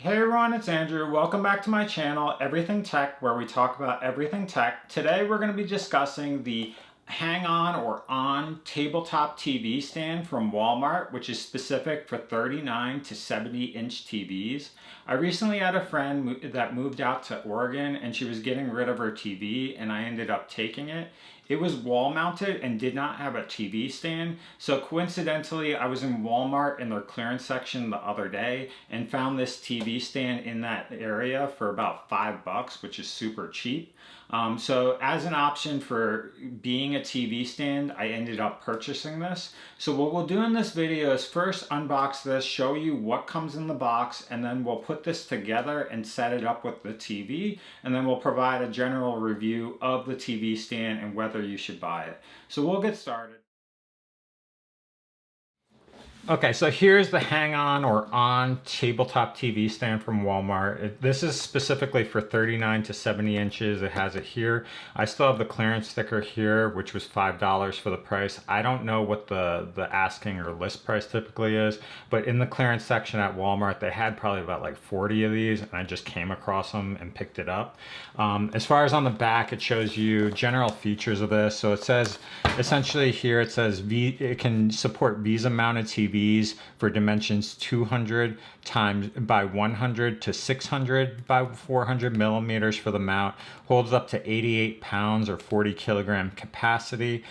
Hey everyone, it's Andrew. Welcome back to my channel, Everything Tech, where we talk about everything tech. Today we're going to be discussing the hang-on or Onn tabletop TV stand from Walmart, which is specific for 39 to 70 inch TVs. I recently had a friend that moved out to Oregon and she was getting rid of her TV and I ended up taking it. It was wall mounted and did not have a TV stand. So coincidentally, I was in Walmart in their clearance section the other day and found this TV stand in that area for about $5, which is super cheap. So as an option for being a TV stand, I ended up purchasing this. So what we'll do in this video is first unbox this, show you what comes in the box, and then we'll put this together and set it up with the TV, and then we'll provide a general review of the TV stand and whether you should buy it. So we'll get started. Okay, so here's the hang-on or Onn tabletop TV stand from Walmart. This is specifically for 39 to 70 inches. It has it here. I still have the clearance sticker here, which was $5 for the price. I don't know what the asking or list price typically is, but in the clearance section at Walmart, they had probably about like 40 of these, and I just came across them and picked it up. As far as on the back, it shows you general features of this. So it says, essentially here, it says it can support Visa-mounted TVs for dimensions 200 by 100 to 600 by 400 millimeters for the mount. Holds up to 88 pounds or 40 kilogram capacity.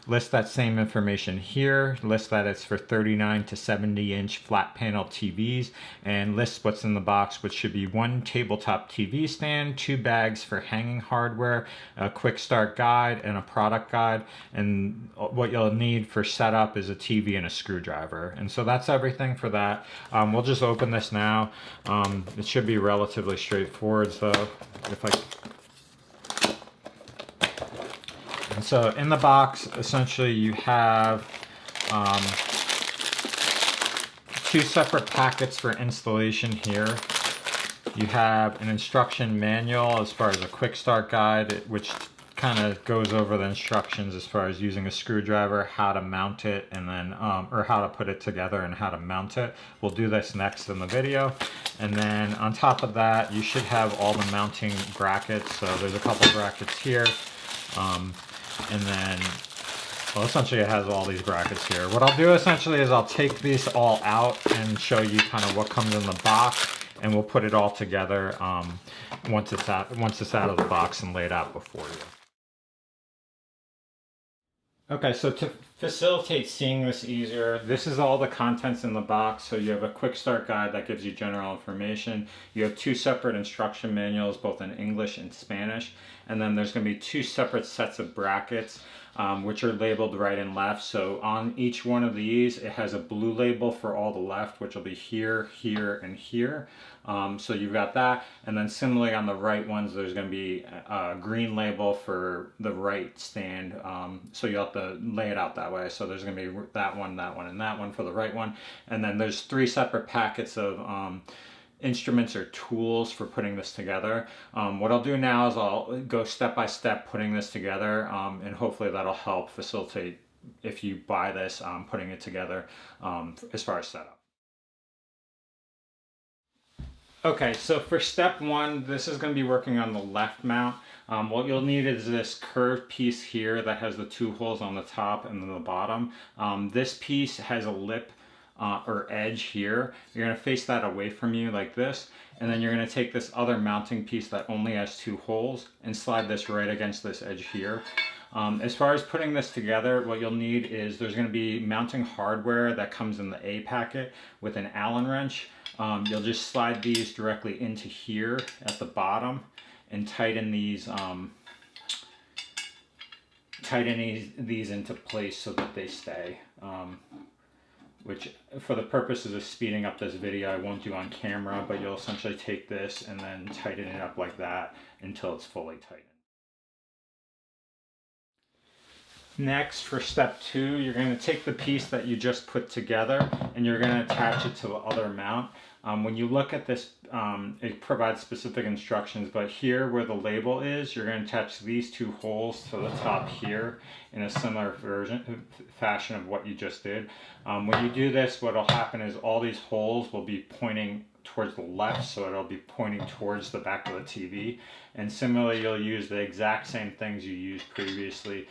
Lists that same information here. Lists that it's for 39 to 70 inch flat panel TVs, and lists what's in the box, which should be one tabletop TV stand, 2 bags for hanging hardware, a quick start guide, and a product guide. And what you'll need for setup is a TV and a screwdriver. And so that's everything for that. We'll just open this now. It should be relatively straightforward. So and so in the box, essentially you have 2 separate packets for installation here. You have an instruction manual as far as a quick start guide, which kind of goes over the instructions as far as using a screwdriver, how to mount it, and then or how to put it together and how to mount it. We'll do this next in the video. And then on top of that, you should have all the mounting brackets. So there's a couple brackets here, and then, well, essentially it has all these brackets here. What I'll do essentially is I'll take these all out and show you kind of what comes in the box, and we'll put it all together once it's out of the box and laid out before you. Okay, so to facilitate seeing this easier, this is all the contents in the box. So you have a quick start guide that gives you general information. You have 2 separate instruction manuals, both in English and Spanish. And then there's going to be 2 separate sets of brackets, which are labeled right and left. So on each one of these, it has a blue label for all the left, which will be here, here, and here. So you've got that. And then similarly on the right ones, there's going to be a green label for the right stand. So you have to lay it out that way. So there's going to be that one, and that one for the right one. And then there's 3 separate packets of instruments or tools for putting this together. What I'll do now is I'll go step by step putting this together, and hopefully that'll help facilitate, if you buy this, putting it together as far as setup. Okay, so for step 1, this is going to be working on the left mount. What you'll need is this curved piece here that has the 2 holes on the top and then the bottom. This piece has a lip or edge here. You're going to face that away from you like this, and then you're going to take this other mounting piece that only has 2 holes and slide this right against this edge here. As far as putting this together, what you'll need is there's going to be mounting hardware that comes in the A packet with an Allen wrench. You'll just slide these directly into here at the bottom and tighten these into place so that they stay. Which, for the purposes of speeding up this video, I won't do on camera, but you'll essentially take this and then tighten it up like that until it's fully tightened. Next, for step 2, you're going to take the piece that you just put together and you're going to attach it to the other mount. When you look at this, it provides specific instructions, but here where the label is, you're going to attach these 2 holes to the top here in a similar fashion of what you just did. When you do this, what will happen is all these holes will be pointing towards the left, so it'll be pointing towards the back of the TV. And similarly, you'll use the exact same things you used previously,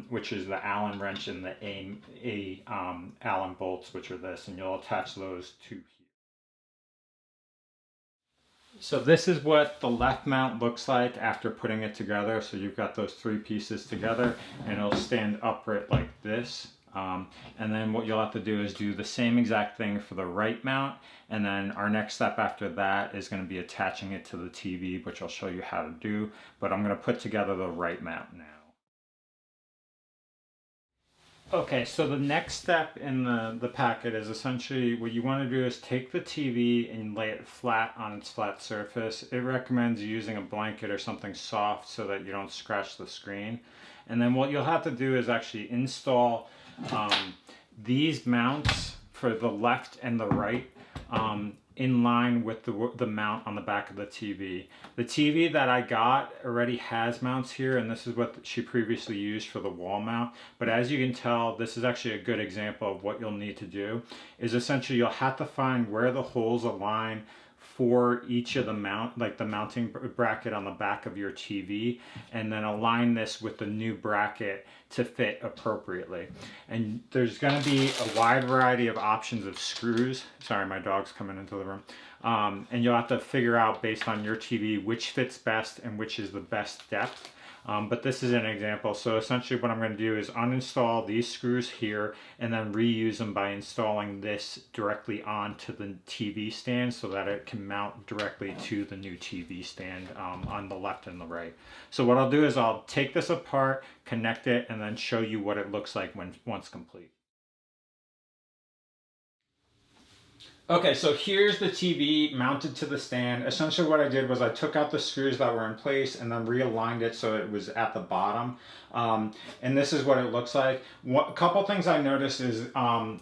which is the Allen wrench and the Allen bolts, which are this, and you'll attach those to here. So this is what the left mount looks like after putting it together. So you've got those three pieces together, and it'll stand upright like this. And then what you'll have to do is do the same exact thing for the right mount. And then our next step after that is going to be attaching it to the TV, which I'll show you how to do. But I'm going to put together the right mount now. Okay, so the next step in the packet is essentially what you want to do is take the TV and lay it flat on its flat surface. It recommends using a blanket or something soft so that you don't scratch the screen. And then what you'll have to do is actually install these mounts for the left and the right in line with the mount on the back of the TV. The TV that I got already has mounts here, and this is what she previously used for the wall mount. But as you can tell, this is actually a good example of what you'll need to do. Is essentially you'll have to find where the holes align for each of the like the mounting bracket on the back of your TV, and then align this with the new bracket to fit appropriately. And there's going to be a wide variety of options of screws. Sorry, my dog's coming into the room. And you'll have to figure out based on your TV which fits best and which is the best depth. But this is an example. So essentially what I'm going to do is uninstall these screws here and then reuse them by installing this directly onto the TV stand so that it can mount directly to the new TV stand on the left and the right. So what I'll do is I'll take this apart, connect it, and then show you what it looks like once complete. Okay, so here's the TV mounted to the stand. Essentially what I did was I took out the screws that were in place and then realigned it so it was at the bottom. And this is what it looks like. A couple things I noticed is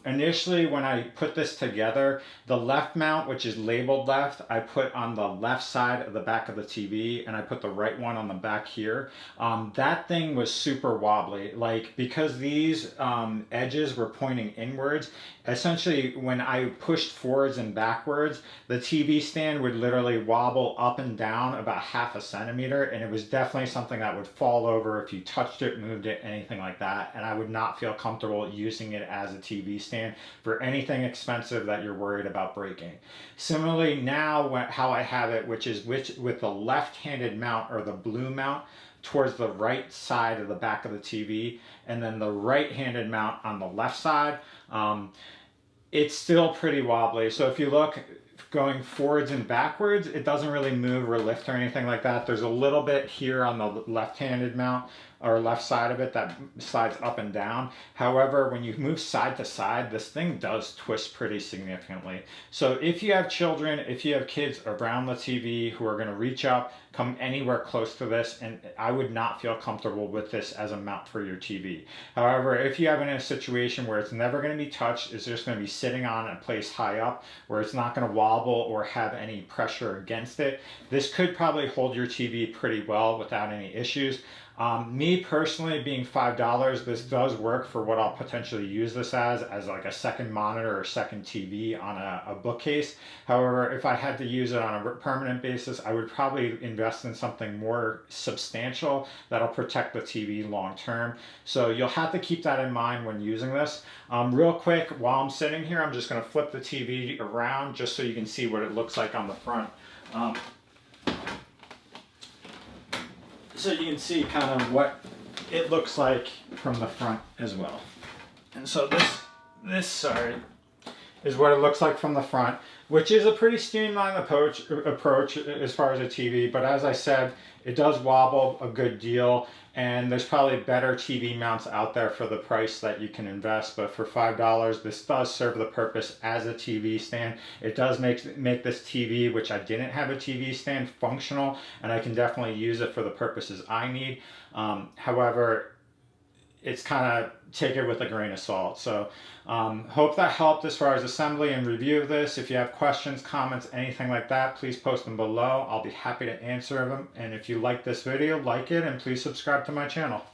initially when I put this together, the left mount, which is labeled left, I put on the left side of the back of the TV, and I put the right one on the back here. That thing was super wobbly, like because these edges were pointing inwards. Essentially when I pushed forwards and backwards, the TV stand would literally wobble up and down about ½ centimeter, and it was definitely something that would fall over if you touched it, moved it, anything like that. And I would not feel comfortable using it as a TV stand for anything expensive that you're worried about breaking. Similarly now how I have it, which is with the left-handed mount or the blue mount towards the right side of the back of the TV, and then the right-handed mount on the left side, it's still pretty wobbly. So if you look going forwards and backwards, it doesn't really move or lift or anything like that. There's a little bit here on the left-handed mount or left side of it that slides up and down. However, when you move side to side, this thing does twist pretty significantly. So if you have children, if you have kids around the TV who are going to reach up, come anywhere close to this, and I would not feel comfortable with this as a mount for your TV. However, if you have it in a situation where it's never going to be touched, it's just going to be sitting on a place high up where it's not going to wobble or have any pressure against it, this could probably hold your TV pretty well without any issues. Me personally, being $5, this does work for what I'll potentially use this as like a second monitor or second TV on a bookcase. However, if I had to use it on a permanent basis, I would probably invest in something more substantial that'll protect the TV long term. So you'll have to keep that in mind when using this. Real quick, while I'm sitting here, I'm just going to flip the TV around just so you can see what it looks like on the front. So you can see kind of what it looks like from the front as well. And so this is what it looks like from the front, which is a pretty streamlined approach as far as a TV. But as I said, it does wobble a good deal, and there's probably better TV mounts out there for the price that you can invest. But for $5, this does serve the purpose as a TV stand. It does make this TV, which I didn't have a TV stand, functional, and I can definitely use it for the purposes I need. However, it's kind of take it with a grain of salt. So hope that helped as far as assembly and review of this. If you have questions, comments, anything like that, please post them below. I'll be happy to answer them. And if you like this video, like it, and please subscribe to my channel.